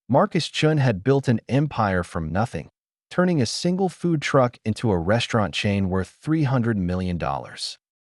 Marcus Chun had built an empire from nothing, turning a single food truck into a restaurant chain worth $300 million.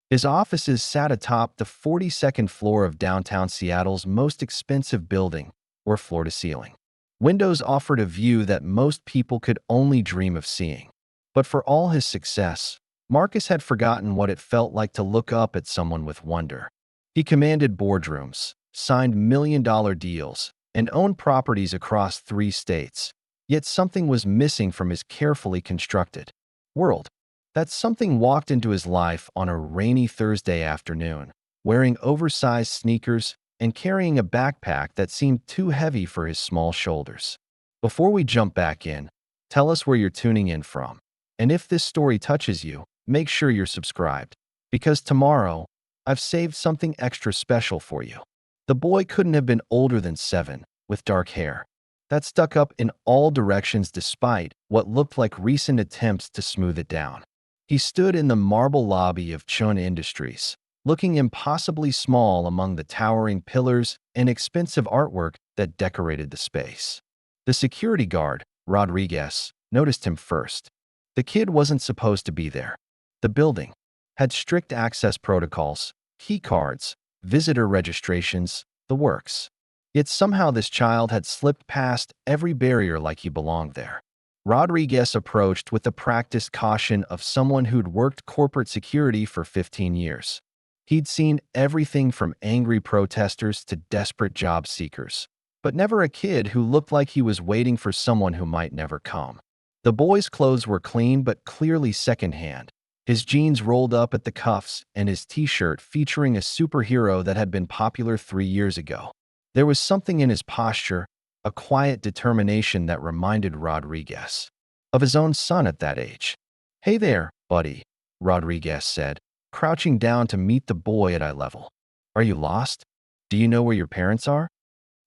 His offices sat atop the 42nd floor of downtown Seattle's most expensive building, or floor to ceiling. Windows offered a view that most people could only dream of seeing. But for all his success, Marcus had forgotten what it felt like to look up at someone with wonder. He commanded boardrooms, signed million-dollar deals, and owned properties across 3 states. Yet something was missing from his carefully constructed world. That something walked into his life on a rainy Thursday afternoon, wearing oversized sneakers and carrying a backpack that seemed too heavy for his small shoulders. Before we jump back in, tell us where you're tuning in from. And if this story touches you, make sure you're subscribed, because tomorrow, I've saved something extra special for you. The boy couldn't have been older than 7, with dark hair that stuck up in all directions despite what looked like recent attempts to smooth it down. He stood in the marble lobby of Chen Industries, looking impossibly small among the towering pillars and expensive artwork that decorated the space. The security guard, Rodriguez, noticed him first. The kid wasn't supposed to be there. The building had strict access protocols, key cards, visitor registrations, the works. Yet somehow this child had slipped past every barrier like he belonged there. Rodriguez approached with the practiced caution of someone who'd worked corporate security for 15 years. He'd seen everything from angry protesters to desperate job seekers, but never a kid who looked like he was waiting for someone who might never come. The boy's clothes were clean but clearly secondhand, his jeans rolled up at the cuffs and his t-shirt featuring a superhero that had been popular 3 years ago. There was something in his posture, a quiet determination that reminded Rodriguez of his own son at that age. "Hey there, buddy," Rodriguez said, crouching down to meet the boy at eye level. "Are you lost? Do you know where your parents are?"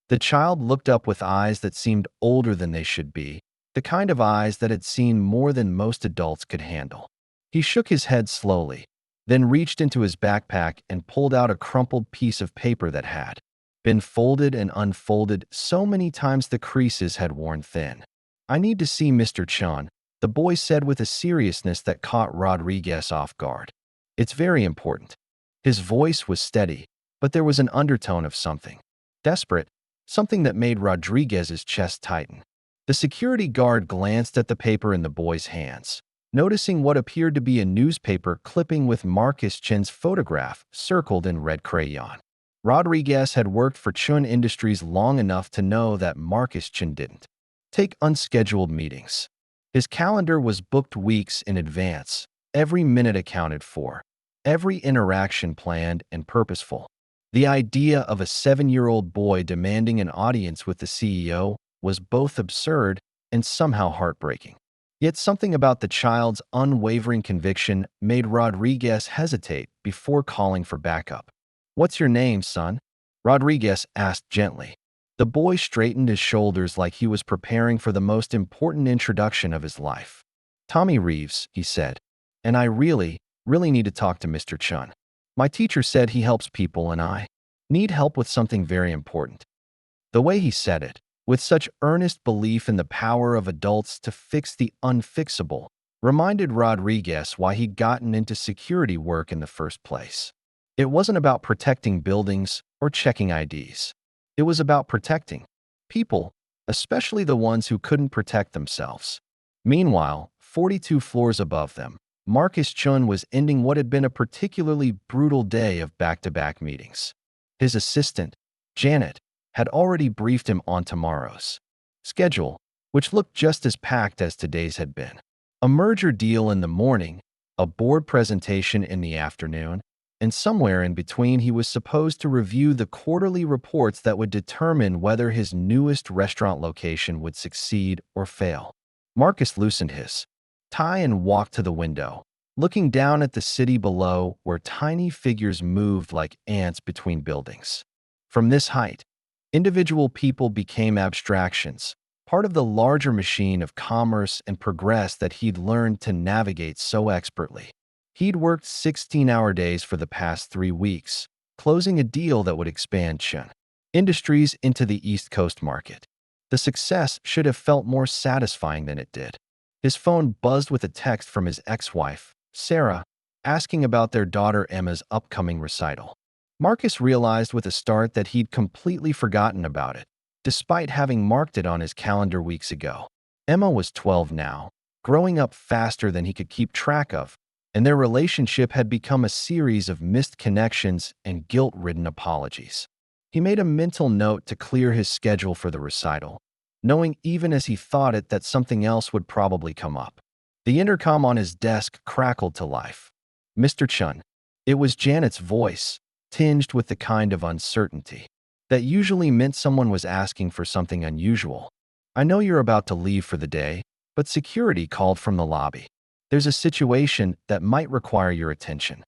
The child looked up with eyes that seemed older than they should be, the kind of eyes that had seen more than most adults could handle. He shook his head slowly, then reached into his backpack and pulled out a crumpled piece of paper that had been folded and unfolded so many times the creases had worn thin. "I need to see Mr. Chun," the boy said with a seriousness that caught Rodriguez off guard. "It's very important." His voice was steady, but there was an undertone of something desperate, something that made Rodriguez's chest tighten. The security guard glanced at the paper in the boy's hands, noticing what appeared to be a newspaper clipping with Marcus Chun's photograph circled in red crayon. Rodriguez had worked for Chen Industries long enough to know that Marcus Chun didn't take unscheduled meetings. His calendar was booked weeks in advance, every minute accounted for, every interaction planned and purposeful. The idea of a 7-year-old boy demanding an audience with the CEO was both absurd and somehow heartbreaking. Yet something about the child's unwavering conviction made Rodriguez hesitate before calling for backup. "What's your name, son?" Rodriguez asked gently. The boy straightened his shoulders like he was preparing for the most important introduction of his life. "Tommy Reeves," he said, "and I really need to talk to Mr. Chun. My teacher said he helps people and I need help with something very important." The way he said it, with such earnest belief in the power of adults to fix the unfixable, reminded Rodriguez why he'd gotten into security work in the first place. It wasn't about protecting buildings or checking IDs. It was about protecting people, especially the ones who couldn't protect themselves. Meanwhile, 42 floors above them, Marcus Chun was ending what had been a particularly brutal day of back-to-back meetings. His assistant, Janet, had already briefed him on tomorrow's schedule, which looked just as packed as today's had been. A merger deal in the morning, a board presentation in the afternoon, and somewhere in between he was supposed to review the quarterly reports that would determine whether his newest restaurant location would succeed or fail. Marcus loosened his tie and walked to the window, looking down at the city below where tiny figures moved like ants between buildings. From this height, individual people became abstractions, part of the larger machine of commerce and progress that he'd learned to navigate so expertly. He'd worked 16-hour days for the past 3 weeks, closing a deal that would expand Chen Industries into the East Coast market. The success should have felt more satisfying than it did. His phone buzzed with a text from his ex-wife, Sarah, asking about their daughter Emma's upcoming recital. Marcus realized with a start that he'd completely forgotten about it, despite having marked it on his calendar weeks ago. Emma was 12 now, growing up faster than he could keep track of, and their relationship had become a series of missed connections and guilt-ridden apologies. He made a mental note to clear his schedule for the recital, knowing even as he thought it that something else would probably come up. The intercom on his desk crackled to life. "Mr. Chen." It was Janet's voice, tinged with the kind of uncertainty that usually meant someone was asking for something unusual. "I know you're about to leave for the day, but security called from the lobby. There's a situation that might require your attention."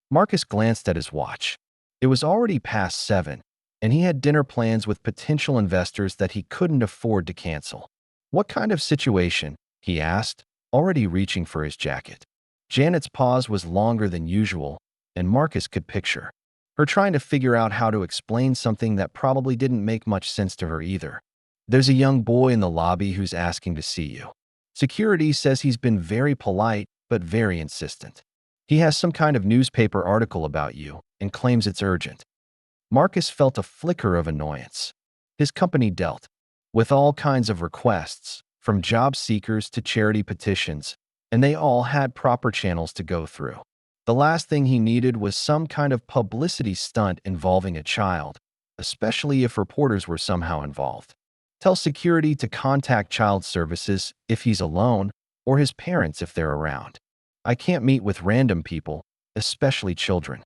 Marcus glanced at his watch. It was already past 7, and he had dinner plans with potential investors that he couldn't afford to cancel. "What kind of situation?" he asked, already reaching for his jacket. Janet's pause was longer than usual, and Marcus could picture her trying to figure out how to explain something that probably didn't make much sense to her either. "There's a young boy in the lobby who's asking to see you. Security says he's been very polite, but very insistent. He has some kind of newspaper article about you and claims it's urgent." Marcus felt a flicker of annoyance. His company dealt with all kinds of requests, from job seekers to charity petitions, and they all had proper channels to go through. The last thing he needed was some kind of publicity stunt involving a child, especially if reporters were somehow involved. "Tell security to contact child services if he's alone, or his parents if they're around. I can't meet with random people, especially children."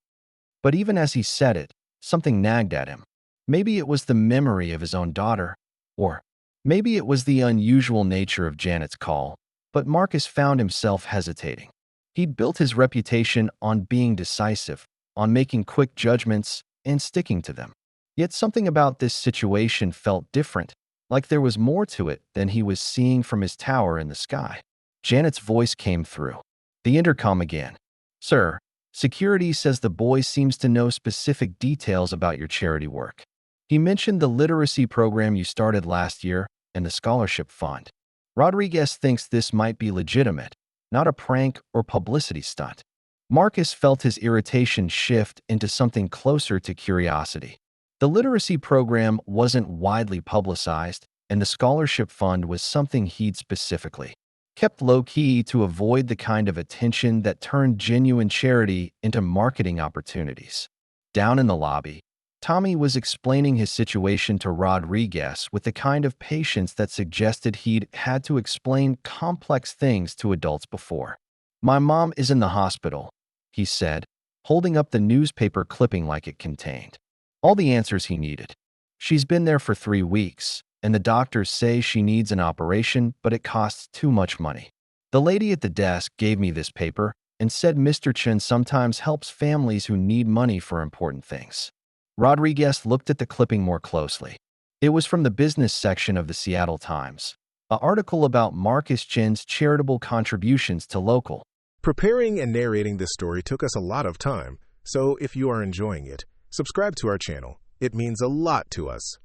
But even as he said it, something nagged at him. Maybe it was the memory of his own daughter, or maybe it was the unusual nature of Janet's call, but Marcus found himself hesitating. He'd built his reputation on being decisive, on making quick judgments, and sticking to them. Yet something about this situation felt different, like there was more to it than he was seeing from his tower in the sky. Janet's voice came through the intercom again. "Sir, security says the boy seems to know specific details about your charity work. He mentioned the literacy program you started last year and the scholarship fund. Rodriguez thinks this might be legitimate, not a prank or publicity stunt." Marcus felt his irritation shift into something closer to curiosity. The literacy program wasn't widely publicized, and the scholarship fund was something he'd specifically kept low-key to avoid the kind of attention that turned genuine charity into marketing opportunities. Down in the lobby, Tommy was explaining his situation to Rodriguez with the kind of patience that suggested he'd had to explain complex things to adults before. "My mom is in the hospital," he said, holding up the newspaper clipping like it contained all the answers he needed. "She's been there for 3 weeks, and the doctors say she needs an operation, but it costs too much money. The lady at the desk gave me this paper and said Mr. Chen sometimes helps families who need money for important things." Rodriguez looked at the clipping more closely. It was from the business section of the Seattle Times, an article about Marcus Chen's charitable contributions to local. Preparing and narrating this story took us a lot of time, so if you are enjoying it, subscribe to our channel. It means a lot to us.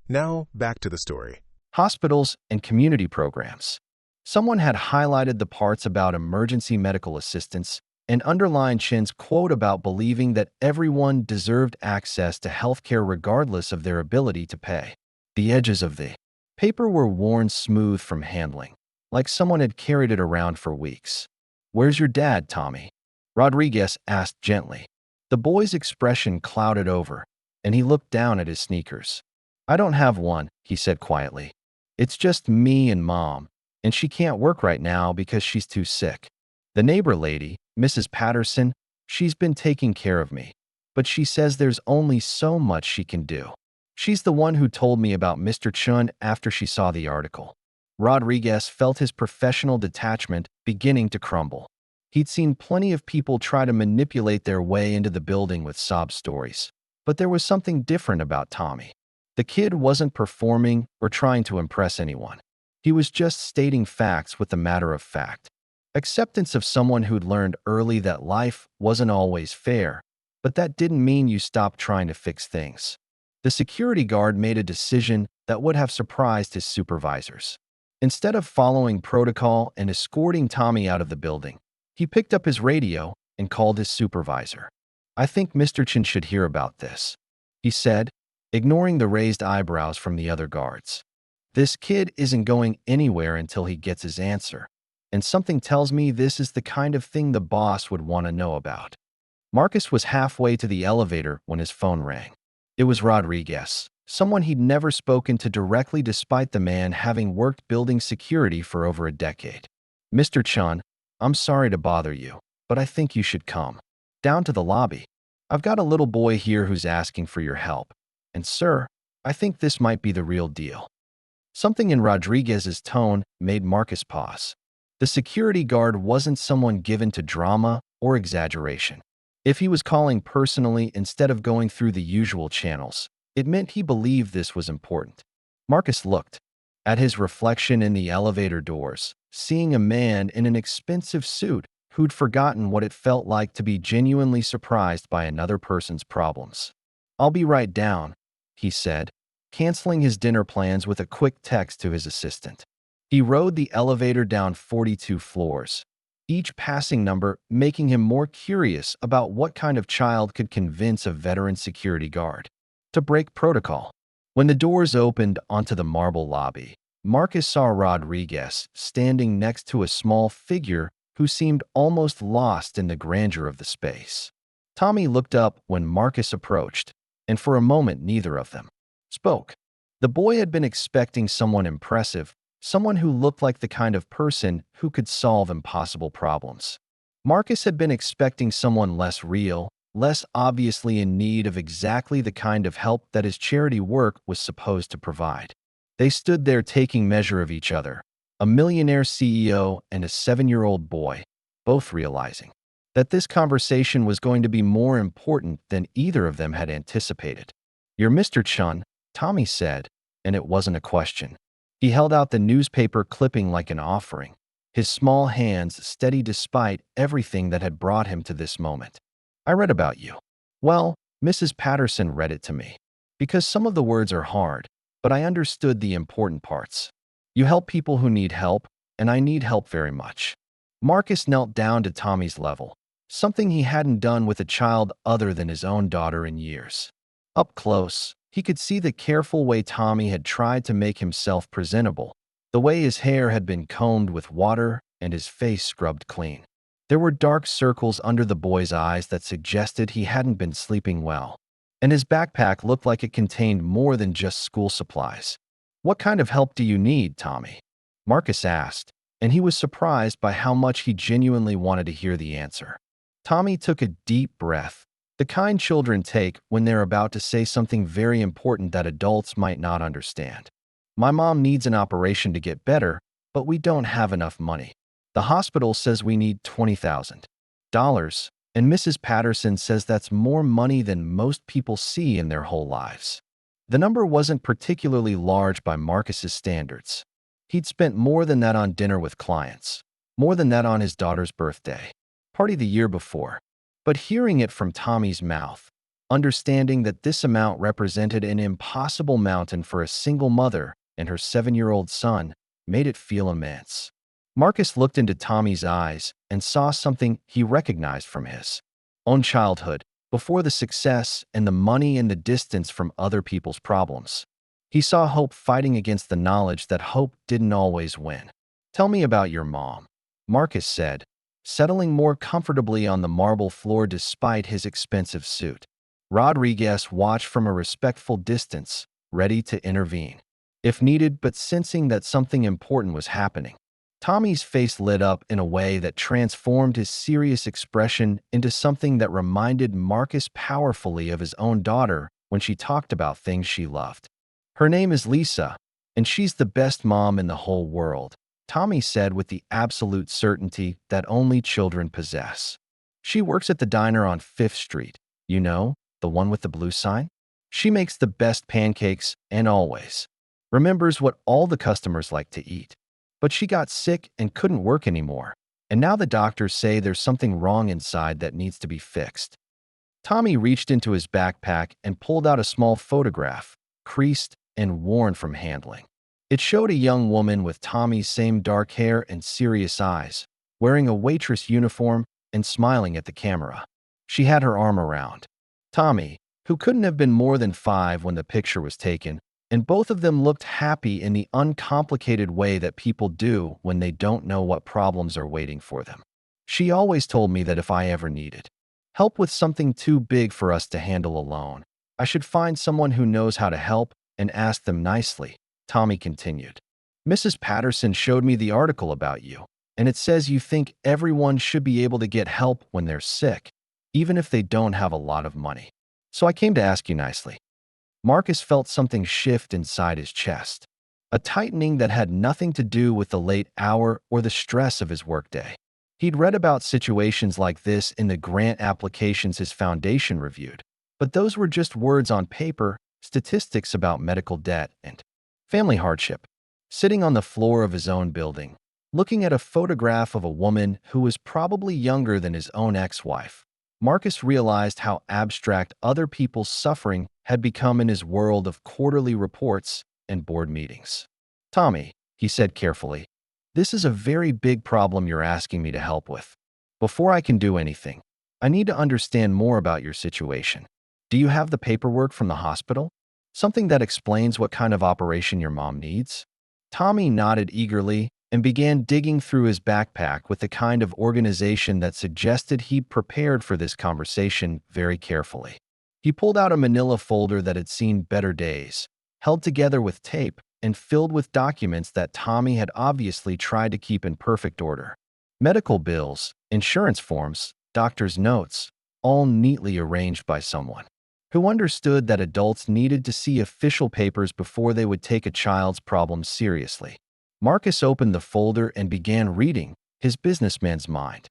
Now, back to the story. Hospitals and community programs. Someone had highlighted the parts about emergency medical assistance and underlined Chen's quote about believing that everyone deserved access to healthcare regardless of their ability to pay. The edges of the paper were worn smooth from handling, like someone had carried it around for weeks. "Where's your dad, Tommy?" Rodriguez asked gently. The boy's expression clouded over, and he looked down at his sneakers. "I don't have one," he said quietly. "It's just me and Mom, and she can't work right now because she's too sick. The neighbor lady, Mrs. Patterson, she's been taking care of me, but she says there's only so much she can do. She's the one who told me about Mr. Chen after she saw the article." Rodriguez felt his professional detachment beginning to crumble. He'd seen plenty of people try to manipulate their way into the building with sob stories, but there was something different about Tommy. The kid wasn't performing or trying to impress anyone. He was just stating facts with the matter of fact. Acceptance of someone who'd learned early that life wasn't always fair, but that didn't mean you stopped trying to fix things. The security guard made a decision that would have surprised his supervisors. Instead of following protocol and escorting Tommy out of the building, he picked up his radio and called his supervisor. "I think Mr. Chen should hear about this," he said, ignoring the raised eyebrows from the other guards. "This kid isn't going anywhere until he gets his answer, and something tells me this is the kind of thing the boss would want to know about." Marcus was halfway to the elevator when his phone rang. It was Rodriguez, someone he'd never spoken to directly despite the man having worked building security for over a decade. "Mr. Chen, I'm sorry to bother you, but I think you should come down to the lobby. I've got a little boy here who's asking for your help. And sir, I think this might be the real deal." Something in Rodriguez's tone made Marcus pause. The security guard wasn't someone given to drama or exaggeration. If he was calling personally instead of going through the usual channels, it meant he believed this was important. Marcus looked at his reflection in the elevator doors, seeing a man in an expensive suit who'd forgotten what it felt like to be genuinely surprised by another person's problems. "I'll be right down," he said, canceling his dinner plans with a quick text to his assistant. He rode the elevator down 42 floors, each passing number making him more curious about what kind of child could convince a veteran security guard to break protocol. When the doors opened onto the marble lobby, Marcus saw Rodriguez standing next to a small figure who seemed almost lost in the grandeur of the space. Tommy looked up when Marcus approached, and for a moment neither of them spoke. The boy had been expecting someone impressive, someone who looked like the kind of person who could solve impossible problems. Marcus had been expecting someone less real, less obviously in need of exactly the kind of help that his charity work was supposed to provide. They stood there taking measure of each other, a millionaire CEO and a 7-year-old boy, both realizing that this conversation was going to be more important than either of them had anticipated. "You're Mr. Chen," Tommy said, and it wasn't a question. He held out the newspaper clipping like an offering, his small hands steady despite everything that had brought him to this moment. "I read about you." "Well, Mrs. Patterson read it to me. Because some of the words are hard, but I understood the important parts. You help people who need help, and I need help very much." Marcus knelt down to Tommy's level, something he hadn't done with a child other than his own daughter in years. Up close, he could see the careful way Tommy had tried to make himself presentable, the way his hair had been combed with water and his face scrubbed clean. There were dark circles under the boy's eyes that suggested he hadn't been sleeping well, and his backpack looked like it contained more than just school supplies. "What kind of help do you need, Tommy?" Marcus asked, and he was surprised by how much he genuinely wanted to hear the answer. Tommy took a deep breath, the kind children take when they're about to say something very important that adults might not understand. "My mom needs an operation to get better, but we don't have enough money. The hospital says we need $20,000, and Mrs. Patterson says that's more money than most people see in their whole lives." The number wasn't particularly large by Marcus's standards. He'd spent more than that on dinner with clients, more than that on his daughter's birthday party the year before. But hearing it from Tommy's mouth, understanding that this amount represented an impossible mountain for a single mother and her 7-year-old son, made it feel immense. Marcus looked into Tommy's eyes and saw something he recognized from his own childhood, before the success and the money and the distance from other people's problems. He saw hope fighting against the knowledge that hope didn't always win. "Tell me about your mom," Marcus said, settling more comfortably on the marble floor despite his expensive suit. Rodriguez watched from a respectful distance, ready to intervene if needed, but sensing that something important was happening. Tommy's face lit up in a way that transformed his serious expression into something that reminded Marcus powerfully of his own daughter when she talked about things she loved. "Her name is Lisa, and she's the best mom in the whole world," Tommy said with the absolute certainty that only children possess. "She works at the diner on 5th Street, you know, the one with the blue sign? She makes the best pancakes and always remembers what all the customers like to eat. But she got sick and couldn't work anymore, and now the doctors say there's something wrong inside that needs to be fixed." Tommy reached into his backpack and pulled out a small photograph, creased and worn from handling. It showed a young woman with Tommy's same dark hair and serious eyes, wearing a waitress uniform and smiling at the camera. She had her arm around Tommy, who couldn't have been more than 5 when the picture was taken, and both of them looked happy in the uncomplicated way that people do when they don't know what problems are waiting for them. She always told me that if I ever needed help with something too big for us to handle alone, I should find someone who knows how to help and ask them nicely, Tommy continued. Mrs. Patterson showed me the article about you, and it says you think everyone should be able to get help when they're sick, even if they don't have a lot of money. So I came to ask you nicely. Marcus felt something shift inside his chest, a tightening that had nothing to do with the late hour or the stress of his workday. He'd read about situations like this in the grant applications his foundation reviewed, but those were just words on paper, statistics about medical debt and family hardship. Sitting on the floor of his own building, looking at a photograph of a woman who was probably younger than his own ex-wife, Marcus realized how abstract other people's suffering had become in his world of quarterly reports and board meetings. Tommy, he said carefully, this is a very big problem you're asking me to help with. Before I can do anything, I need to understand more about your situation. Do you have the paperwork from the hospital? Something that explains what kind of operation your mom needs? Tommy nodded eagerly and began digging through his backpack with the kind of organization that suggested he'd prepared for this conversation very carefully. He pulled out a manila folder that had seen better days, held together with tape, and filled with documents that Tommy had obviously tried to keep in perfect order. Medical bills, insurance forms, doctor's notes, all neatly arranged by someone who understood that adults needed to see official papers before they would take a child's problems seriously. Marcus opened the folder and began reading, his businessman's mind,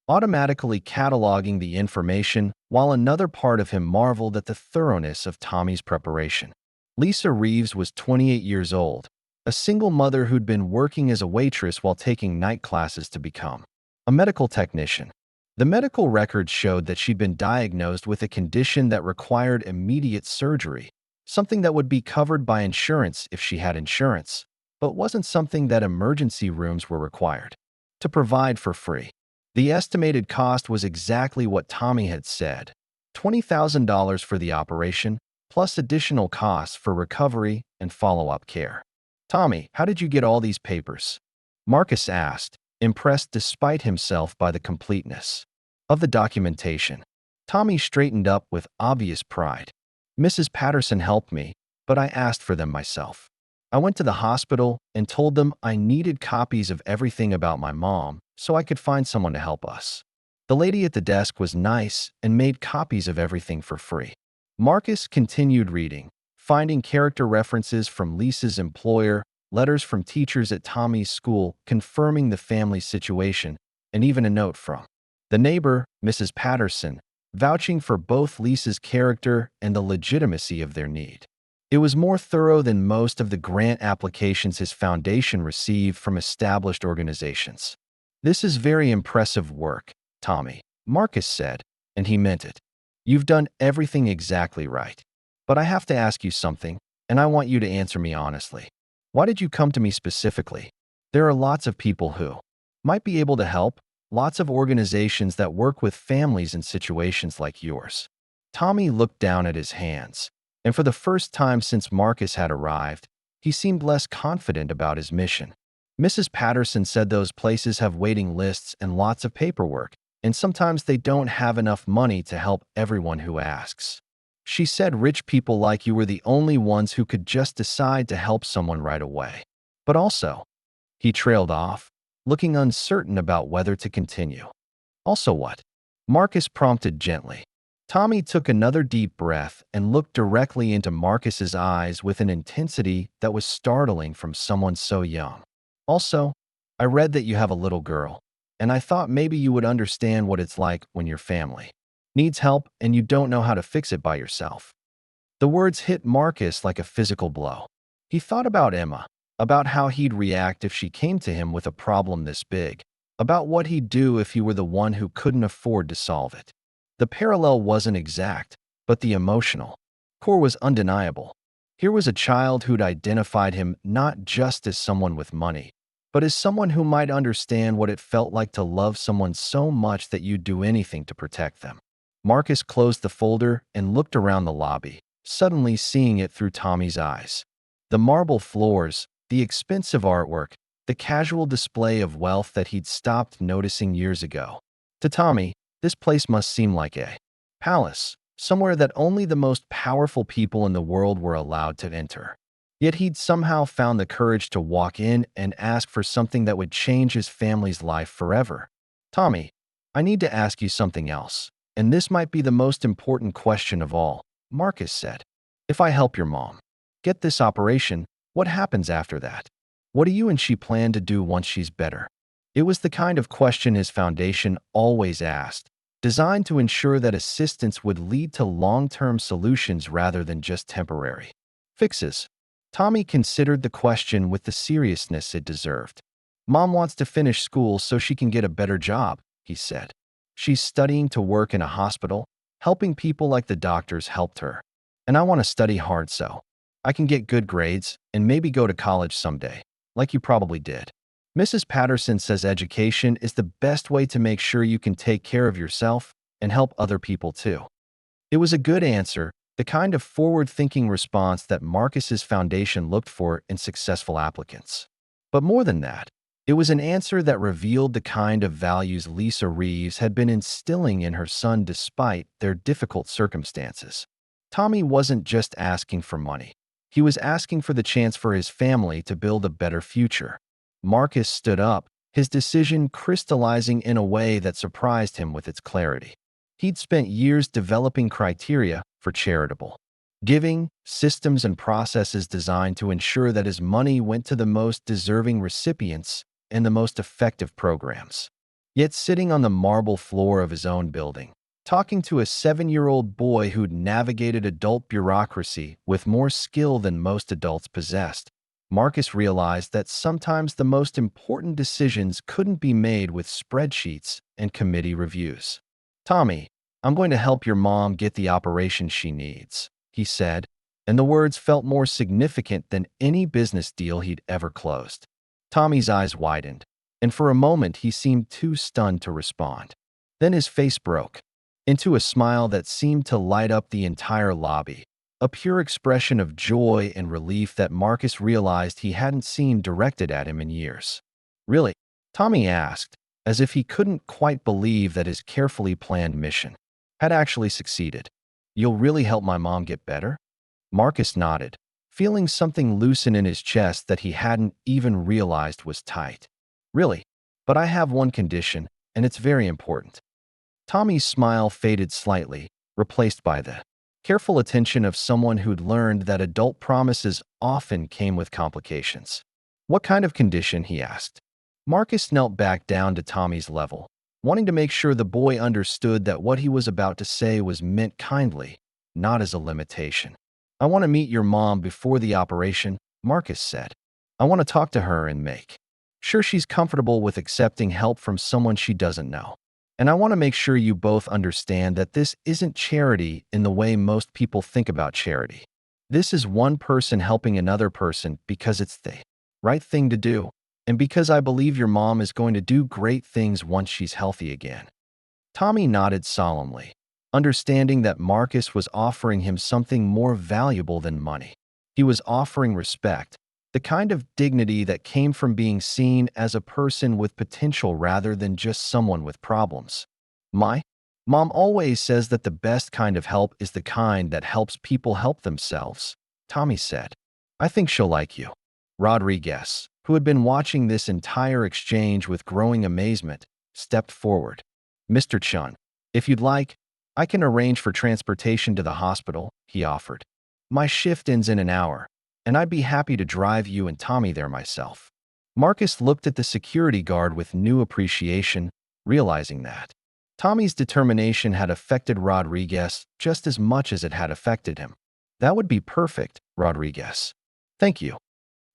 automatically cataloging the information while another part of him marveled at the thoroughness of Tommy's preparation. Lisa Reeves was 28 years old, a single mother who'd been working as a waitress while taking night classes to become a medical technician. The medical records showed that she'd been diagnosed with a condition that required immediate surgery, something that would be covered by insurance if she had insurance, but wasn't something that emergency rooms were required to provide for free. The estimated cost was exactly what Tommy had said, $20,000 for the operation, plus additional costs for recovery and follow-up care. Tommy, how did you get all these papers? Marcus asked, impressed despite himself by the completeness of the documentation. Tommy straightened up with obvious pride. Mrs. Patterson helped me, but I asked for them myself. I went to the hospital and told them I needed copies of everything about my mom so I could find someone to help us. The lady at the desk was nice and made copies of everything for free. Marcus continued reading, finding character references from Lisa's employer, letters from teachers at Tommy's school confirming the family's situation, and even a note from the neighbor, Mrs. Patterson, vouching for both Lisa's character and the legitimacy of their need. It was more thorough than most of the grant applications his foundation received from established organizations. This is very impressive work, Tommy, Marcus said, and he meant it. You've done everything exactly right. But I have to ask you something, and I want you to answer me honestly. Why did you come to me specifically? There are lots of people who might be able to help, lots of organizations that work with families in situations like yours. Tommy looked down at his hands, and for the first time since Marcus had arrived, he seemed less confident about his mission. Mrs. Patterson said those places have waiting lists and lots of paperwork, and sometimes they don't have enough money to help everyone who asks. She said rich people like you were the only ones who could just decide to help someone right away. But also, he trailed off, looking uncertain about whether to continue. Also what? Marcus prompted gently. Tommy took another deep breath and looked directly into Marcus's eyes with an intensity that was startling from someone so young. Also, I read that you have a little girl, and I thought maybe you would understand what it's like when your family needs help and you don't know how to fix it by yourself. The words hit Marcus like a physical blow. He thought about Emma, about how he'd react if she came to him with a problem this big, about what he'd do if he were the one who couldn't afford to solve it. The parallel wasn't exact, but the emotional core was undeniable. Here was a child who'd identified him not just as someone with money, but as someone who might understand what it felt like to love someone so much that you'd do anything to protect them. Marcus closed the folder and looked around the lobby, suddenly seeing it through Tommy's eyes. The marble floors, the expensive artwork, the casual display of wealth that he'd stopped noticing years ago. To Tommy, this place must seem like a palace, somewhere that only the most powerful people in the world were allowed to enter. Yet he'd somehow found the courage to walk in and ask for something that would change his family's life forever. Tommy, I need to ask you something else, and this might be the most important question of all, Marcus said. If I help your mom get this operation, what happens after that? What do you and she plan to do once she's better? It was the kind of question his foundation always asked, designed to ensure that assistance would lead to long-term solutions rather than just temporary fixes. Tommy considered the question with the seriousness it deserved. Mom wants to finish school so she can get a better job, he said. She's studying to work in a hospital, helping people like the doctors helped her. And I want to study hard so I can get good grades and maybe go to college someday, like you probably did. Mrs. Patterson says education is the best way to make sure you can take care of yourself and help other people too. It was a good answer, the kind of forward-thinking response that Marcus's foundation looked for in successful applicants. But more than that, it was an answer that revealed the kind of values Lisa Reeves had been instilling in her son despite their difficult circumstances. Tommy wasn't just asking for money. He was asking for the chance for his family to build a better future. Marcus stood up, his decision crystallizing in a way that surprised him with its clarity. He'd spent years developing criteria for charitable giving, systems and processes designed to ensure that his money went to the most deserving recipients and the most effective programs. Yet sitting on the marble floor of his own building, talking to a 7-year-old boy who'd navigated adult bureaucracy with more skill than most adults possessed, Marcus realized that sometimes the most important decisions couldn't be made with spreadsheets and committee reviews. Tommy, I'm going to help your mom get the operation she needs, he said, and the words felt more significant than any business deal he'd ever closed. Tommy's eyes widened, and for a moment he seemed too stunned to respond. Then his face broke into a smile that seemed to light up the entire lobby, a pure expression of joy and relief that Marcus realized he hadn't seen directed at him in years. Really? Tommy asked, as if he couldn't quite believe that his carefully planned mission had actually succeeded. You'll really help my mom get better? Marcus nodded, feeling something loosen in his chest that he hadn't even realized was tight. Really? But I have one condition, and it's very important. Tommy's smile faded slightly, replaced by the careful attention of someone who'd learned that adult promises often came with complications. What kind of condition? He asked. Marcus knelt back down to Tommy's level, wanting to make sure the boy understood that what he was about to say was meant kindly, not as a limitation. I want to meet your mom before the operation, Marcus said. I want to talk to her and make sure she's comfortable with accepting help from someone she doesn't know. And I want to make sure you both understand that this isn't charity in the way most people think about charity. This is one person helping another person because it's the right thing to do, and because I believe your mom is going to do great things once she's healthy again. Tommy nodded solemnly, understanding that Marcus was offering him something more valuable than money. He was offering respect, the kind of dignity that came from being seen as a person with potential rather than just someone with problems. My mom always says that the best kind of help is the kind that helps people help themselves, Tommy said. I think she'll like you. Rodriguez, who had been watching this entire exchange with growing amazement, stepped forward. Mr. Chen, if you'd like, I can arrange for transportation to the hospital, he offered. My shift ends in an hour, and I'd be happy to drive you and Tommy there myself. Marcus looked at the security guard with new appreciation, realizing that Tommy's determination had affected Rodriguez just as much as it had affected him. That would be perfect, Rodriguez. Thank you.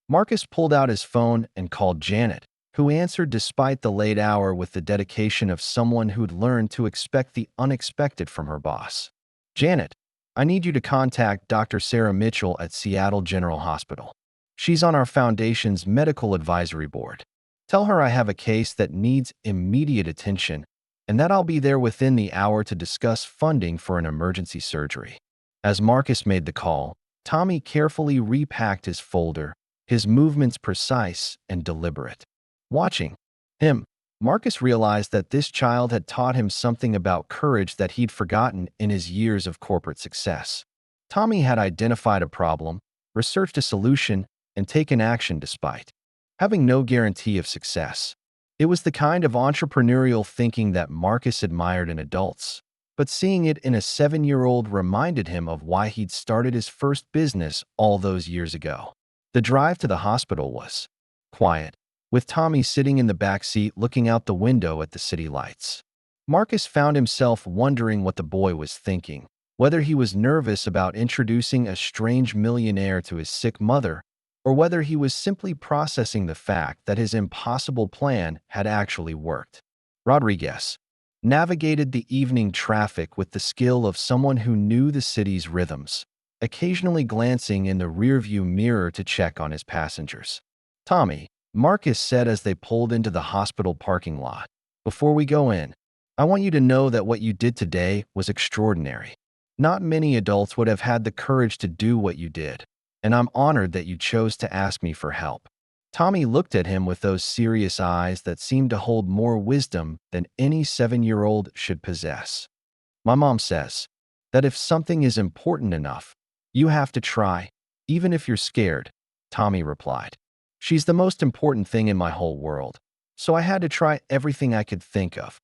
Marcus pulled out his phone and called Janet, who answered despite the late hour with the dedication of someone who'd learned to expect the unexpected from her boss. Janet, I need you to contact Dr. Sarah Mitchell at Seattle General Hospital. She's on our foundation's medical advisory board. Tell her I have a case that needs immediate attention and that I'll be there within the hour to discuss funding for an emergency surgery. As Marcus made the call, Tommy carefully repacked his folder, his movements precise and deliberate. Watching him, Marcus realized that this child had taught him something about courage that he'd forgotten in his years of corporate success. Tommy had identified a problem, researched a solution, and taken action despite having no guarantee of success. It was the kind of entrepreneurial thinking that Marcus admired in adults, but seeing it in a 7-year-old reminded him of why he'd started his first business all those years ago. The drive to the hospital was quiet, with Tommy sitting in the back seat looking out the window at the city lights. Marcus found himself wondering what the boy was thinking, whether he was nervous about introducing a strange millionaire to his sick mother, or whether he was simply processing the fact that his impossible plan had actually worked. Rodriguez navigated the evening traffic with the skill of someone who knew the city's rhythms, occasionally glancing in the rearview mirror to check on his passengers. Tommy, Marcus said as they pulled into the hospital parking lot, before we go in, I want you to know that what you did today was extraordinary. Not many adults would have had the courage to do what you did, and I'm honored that you chose to ask me for help. Tommy looked at him with those serious eyes that seemed to hold more wisdom than any 7-year-old should possess. My mom says that if something is important enough, you have to try, even if you're scared, Tommy replied. She's the most important thing in my whole world, so I had to try everything I could think of.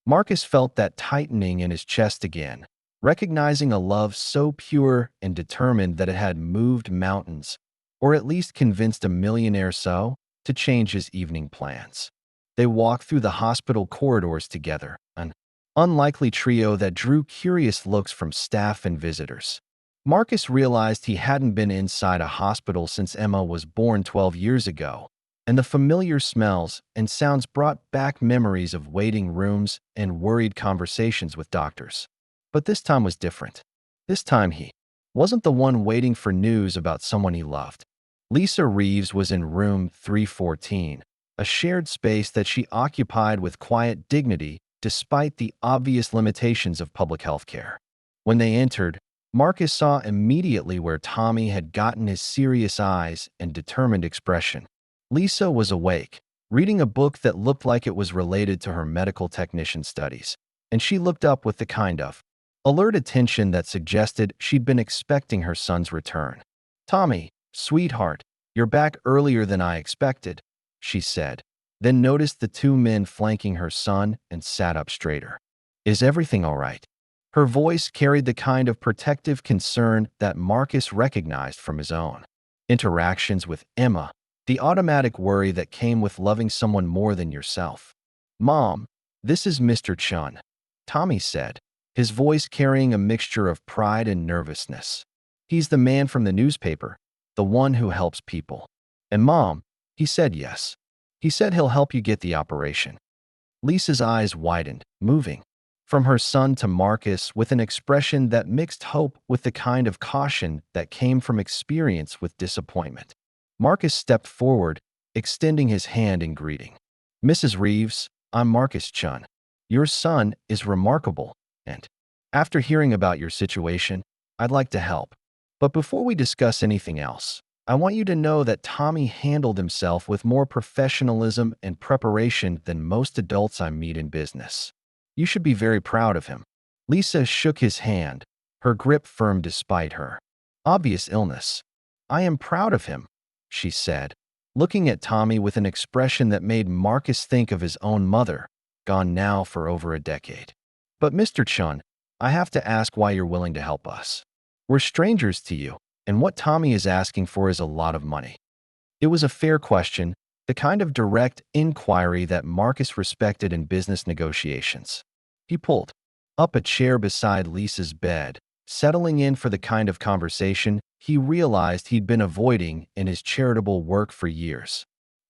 Marcus felt that tightening in his chest again, recognizing a love so pure and determined that it had moved mountains, or at least convinced a millionaire so, to change his evening plans. They walked through the hospital corridors together, an unlikely trio that drew curious looks from staff and visitors. Marcus realized he hadn't been inside a hospital since Emma was born 12 years ago, and the familiar smells and sounds brought back memories of waiting rooms and worried conversations with doctors. But this time was different. This time he wasn't the one waiting for news about someone he loved. Lisa Reeves was in room 314, a shared space that she occupied with quiet dignity despite the obvious limitations of public health care. When they entered, Marcus saw immediately where Tommy had gotten his serious eyes and determined expression. Lisa was awake, reading a book that looked like it was related to her medical technician studies, and she looked up with the kind of alert attention that suggested she'd been expecting her son's return. Tommy, sweetheart, you're back earlier than I expected, she said, then noticed the two men flanking her son and sat up straighter. Is everything all right? Her voice carried the kind of protective concern that Marcus recognized from his own interactions with Emma, the automatic worry that came with loving someone more than yourself. Mom, this is Mr. Chen, Tommy said, his voice carrying a mixture of pride and nervousness. He's the man from the newspaper, the one who helps people. And Mom, he said yes. He said he'll help you get the operation. Lisa's eyes widened, moving from her son to Marcus with an expression that mixed hope with the kind of caution that came from experience with disappointment. Marcus stepped forward, extending his hand in greeting. Mrs. Reeves, I'm Marcus Chen. Your son is remarkable, and after hearing about your situation, I'd like to help. But before we discuss anything else, I want you to know that Tommy handled himself with more professionalism and preparation than most adults I meet in business. You should be very proud of him. Lisa shook his hand, her grip firm despite her obvious illness. I am proud of him, she said, looking at Tommy with an expression that made Marcus think of his own mother, gone now for over a decade. But Mr. Chen, I have to ask why you're willing to help us. We're strangers to you, and what Tommy is asking for is a lot of money. It was a fair question, the kind of direct inquiry that Marcus respected in business negotiations. He pulled up a chair beside Lisa's bed, settling in for the kind of conversation he realized he'd been avoiding in his charitable work for years.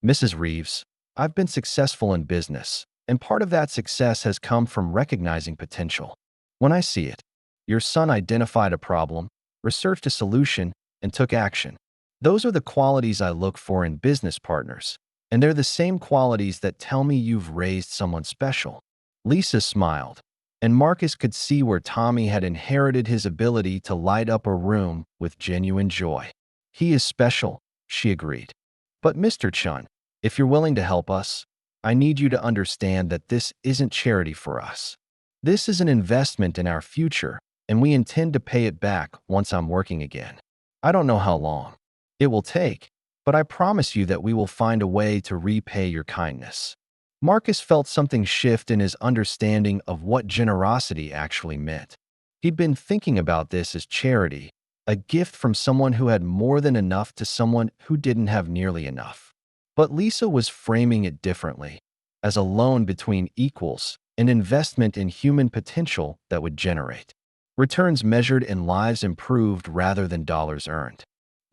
Mrs. Reeves, I've been successful in business, and part of that success has come from recognizing potential. When I see it, your son identified a problem, researched a solution, and took action. Those are the qualities I look for in business partners, and they're the same qualities that tell me you've raised someone special. Lisa smiled, and Marcus could see where Tommy had inherited his ability to light up a room with genuine joy. He is special, she agreed. But Mr. Chen, if you're willing to help us, I need you to understand that this isn't charity for us. This is an investment in our future, and we intend to pay it back once I'm working again. I don't know how long it will take, but I promise you that we will find a way to repay your kindness. Marcus felt something shift in his understanding of what generosity actually meant. He'd been thinking about this as charity, a gift from someone who had more than enough to someone who didn't have nearly enough. But Lisa was framing it differently, as a loan between equals, an investment in human potential that would generate returns measured in lives improved rather than dollars earned.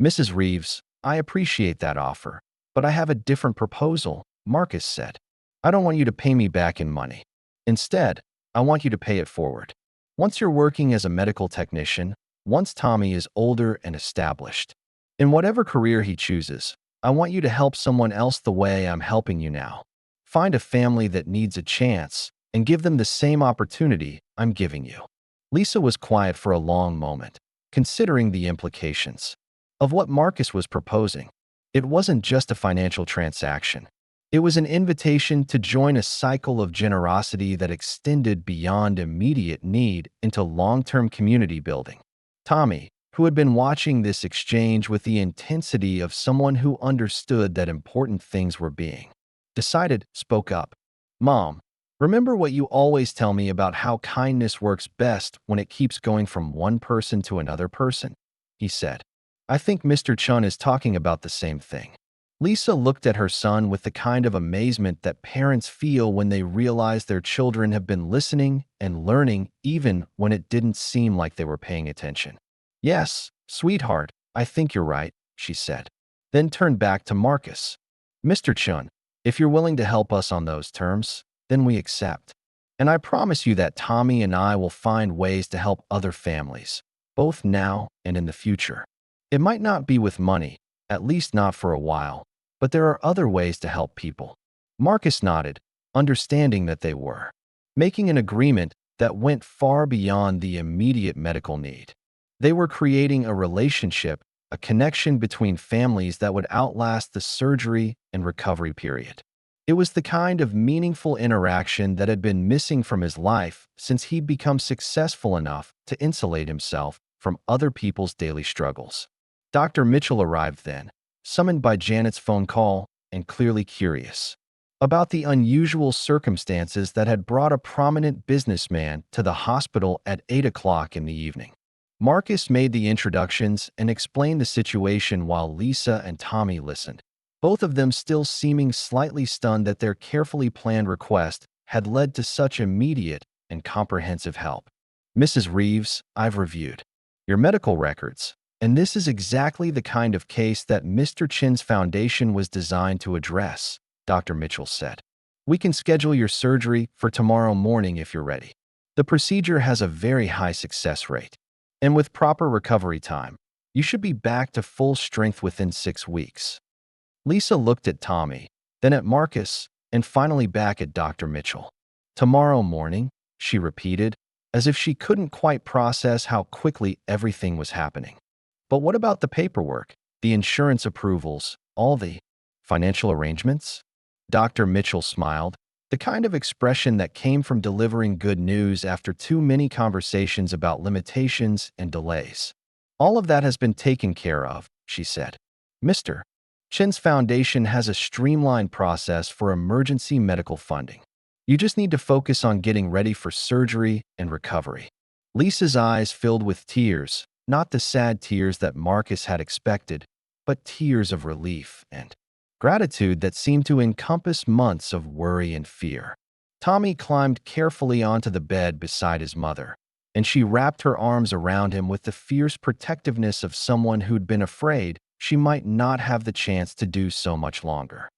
Mrs. Reeves, I appreciate that offer, but I have a different proposal, Marcus said. I don't want you to pay me back in money. Instead, I want you to pay it forward. Once you're working as a medical technician, once Tommy is older and established, in whatever career he chooses, I want you to help someone else the way I'm helping you now. Find a family that needs a chance and give them the same opportunity I'm giving you. Lisa was quiet for a long moment, considering the implications of what Marcus was proposing. It wasn't just a financial transaction. It was an invitation to join a cycle of generosity that extended beyond immediate need into long-term community building. Tommy, who had been watching this exchange with the intensity of someone who understood that important things were being decided, spoke up. Mom, remember what you always tell me about how kindness works best when it keeps going from one person to another person? He said. I think Mr. Chun is talking about the same thing. Lisa looked at her son with the kind of amazement that parents feel when they realize their children have been listening and learning even when it didn't seem like they were paying attention. Yes, sweetheart, I think you're right, she said. Then turned back to Marcus. Mr. Chun, if you're willing to help us on those terms, then we accept. And I promise you that Tommy and I will find ways to help other families, both now and in the future. It might not be with money, at least not for a while, but there are other ways to help people. Marcus nodded, understanding that they were making an agreement that went far beyond the immediate medical need. They were creating a relationship, a connection between families that would outlast the surgery and recovery period. It was the kind of meaningful interaction that had been missing from his life since he'd become successful enough to insulate himself from other people's daily struggles. Dr. Mitchell arrived then, summoned by Janet's phone call and clearly curious about the unusual circumstances that had brought a prominent businessman to the hospital at 8 o'clock in the evening. Marcus made the introductions and explained the situation while Lisa and Tommy listened, both of them still seeming slightly stunned that their carefully planned request had led to such immediate and comprehensive help. Mrs. Reeves, I've reviewed your medical records, and this is exactly the kind of case that Mr. Chin's foundation was designed to address, Dr. Mitchell said. We can schedule your surgery for tomorrow morning if you're ready. The procedure has a very high success rate, and with proper recovery time, you should be back to full strength within 6 weeks. Lisa looked at Tommy, then at Marcus, and finally back at Dr. Mitchell. Tomorrow morning, she repeated, as if she couldn't quite process how quickly everything was happening. But what about the paperwork, the insurance approvals, all the financial arrangements? Dr. Mitchell smiled, the kind of expression that came from delivering good news after too many conversations about limitations and delays. All of that has been taken care of, she said. Mr. Chin's foundation has a streamlined process for emergency medical funding. You just need to focus on getting ready for surgery and recovery. Lisa's eyes filled with tears, not the sad tears that Marcus had expected, but tears of relief and gratitude that seemed to encompass months of worry and fear. Tommy climbed carefully onto the bed beside his mother, and she wrapped her arms around him with the fierce protectiveness of someone who'd been afraid she might not have the chance to do so much longer.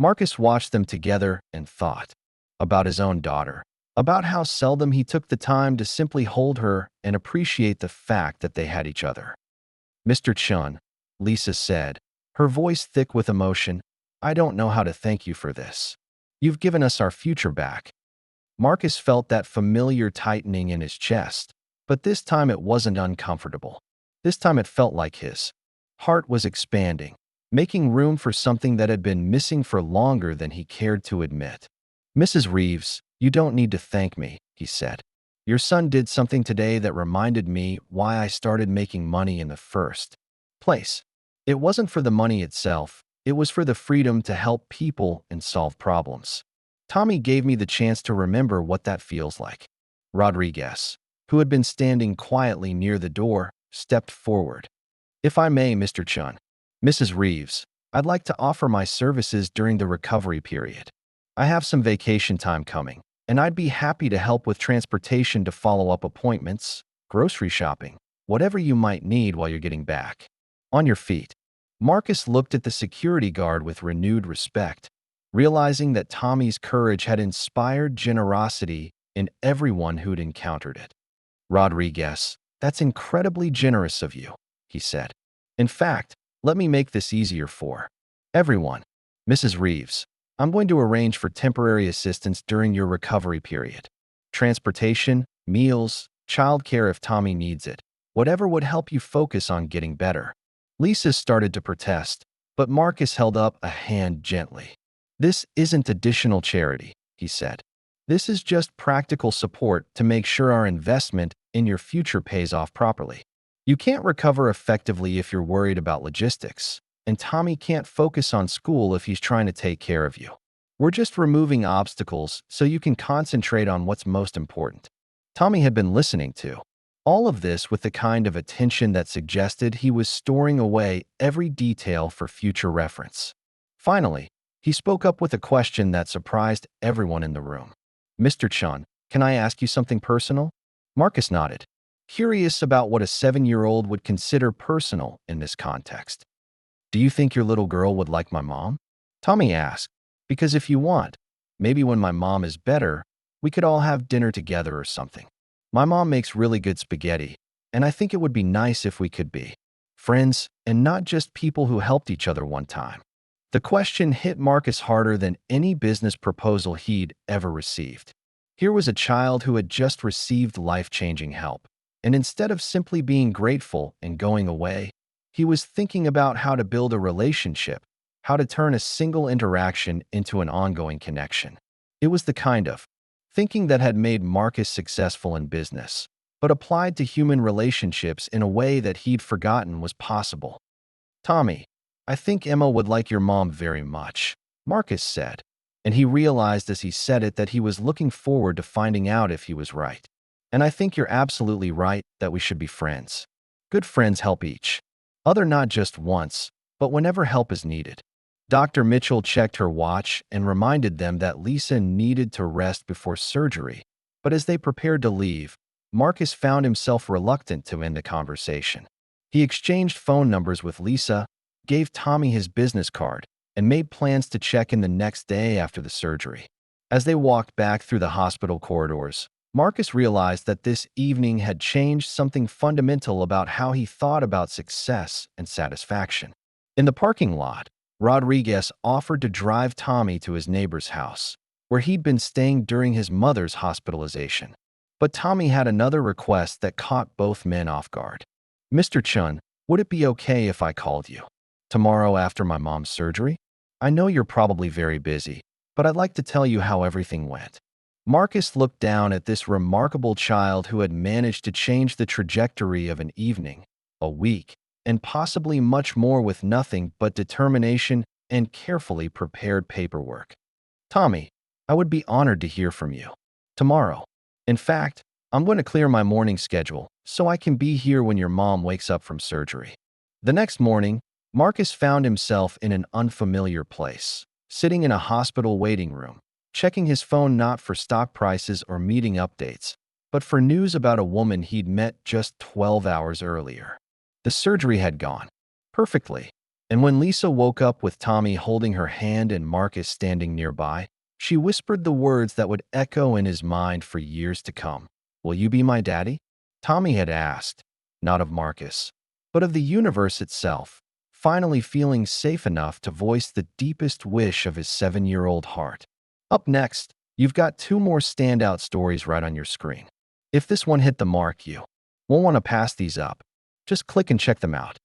Marcus watched them together and thought about his own daughter, about how seldom he took the time to simply hold her and appreciate the fact that they had each other. "Mr. Chen," Lisa said, her voice thick with emotion, "I don't know how to thank you for this. You've given us our future back." Marcus felt that familiar tightening in his chest, but this time it wasn't uncomfortable. This time it felt like his heart was expanding, making room for something that had been missing for longer than he cared to admit. "Mrs. Reeves, you don't need to thank me," he said. "Your son did something today that reminded me why I started making money in the first place. It wasn't for the money itself, it was for the freedom to help people and solve problems. Tommy gave me the chance to remember what that feels like." Rodriguez, who had been standing quietly near the door, stepped forward. "If I may, Mr. Chun, Mrs. Reeves, I'd like to offer my services during the recovery period. I have some vacation time coming, and I'd be happy to help with transportation to follow-up appointments, grocery shopping, whatever you might need while you're getting back on your feet." Marcus looked at the security guard with renewed respect, realizing that Tommy's courage had inspired generosity in everyone who'd encountered it. "Rodriguez, that's incredibly generous of you," he said. "In fact, let me make this easier for everyone. Mrs. Reeves, I'm going to arrange for temporary assistance during your recovery period. Transportation, meals, childcare if Tommy needs it, whatever would help you focus on getting better." Lisa started to protest, but Marcus held up a hand gently. "This isn't additional charity," he said. "This is just practical support to make sure our investment in your future pays off properly. You can't recover effectively if you're worried about logistics, and Tommy can't focus on school if he's trying to take care of you. We're just removing obstacles so you can concentrate on what's most important." Tommy had been listening to all of this with the kind of attention that suggested he was storing away every detail for future reference. Finally, he spoke up with a question that surprised everyone in the room. "Mr. Chun, can I ask you something personal?" Marcus nodded, curious about what a 7-year-old would consider personal in this context. "Do you think your little girl would like my mom?" Tommy asked. "Because if you want, maybe when my mom is better, we could all have dinner together or something. My mom makes really good spaghetti, and I think it would be nice if we could be friends and not just people who helped each other one time." The question hit Marcus harder than any business proposal he'd ever received. Here was a child who had just received life-changing help, and instead of simply being grateful and going away, he was thinking about how to build a relationship, how to turn a single interaction into an ongoing connection. It was the kind of thinking that had made Marcus successful in business, but applied to human relationships in a way that he'd forgotten was possible. "Tommy, I think Emma would like your mom very much," Marcus said, and he realized as he said it that he was looking forward to finding out if he was right. "And I think you're absolutely right that we should be friends. Good friends help each other not just once, but whenever help is needed." Dr. Mitchell checked her watch and reminded them that Lisa needed to rest before surgery, but as they prepared to leave, Marcus found himself reluctant to end the conversation. He exchanged phone numbers with Lisa, gave Tommy his business card, and made plans to check in the next day after the surgery. As they walked back through the hospital corridors, Marcus realized that this evening had changed something fundamental about how he thought about success and satisfaction. In the parking lot, Rodriguez offered to drive Tommy to his neighbor's house, where he'd been staying during his mother's hospitalization. But Tommy had another request that caught both men off guard. "Mr. Chun, would it be okay if I called you tomorrow after my mom's surgery? I know you're probably very busy, but I'd like to tell you how everything went." Marcus looked down at this remarkable child who had managed to change the trajectory of an evening, a week, and possibly much more with nothing but determination and carefully prepared paperwork. "Tommy, I would be honored to hear from you tomorrow. In fact, I'm going to clear my morning schedule so I can be here when your mom wakes up from surgery." The next morning, Marcus found himself in an unfamiliar place, sitting in a hospital waiting room, checking his phone not for stock prices or meeting updates, but for news about a woman he'd met just 12 hours earlier. The surgery had gone perfectly. And when Lisa woke up with Tommy holding her hand and Marcus standing nearby, she whispered the words that would echo in his mind for years to come. "Will you be my daddy?" Tommy had asked, not of Marcus, but of the universe itself, finally feeling safe enough to voice the deepest wish of his 7-year-old heart. Up next, you've got two more standout stories right on your screen. If this one hit the mark, you won't want to pass these up. Just click and check them out.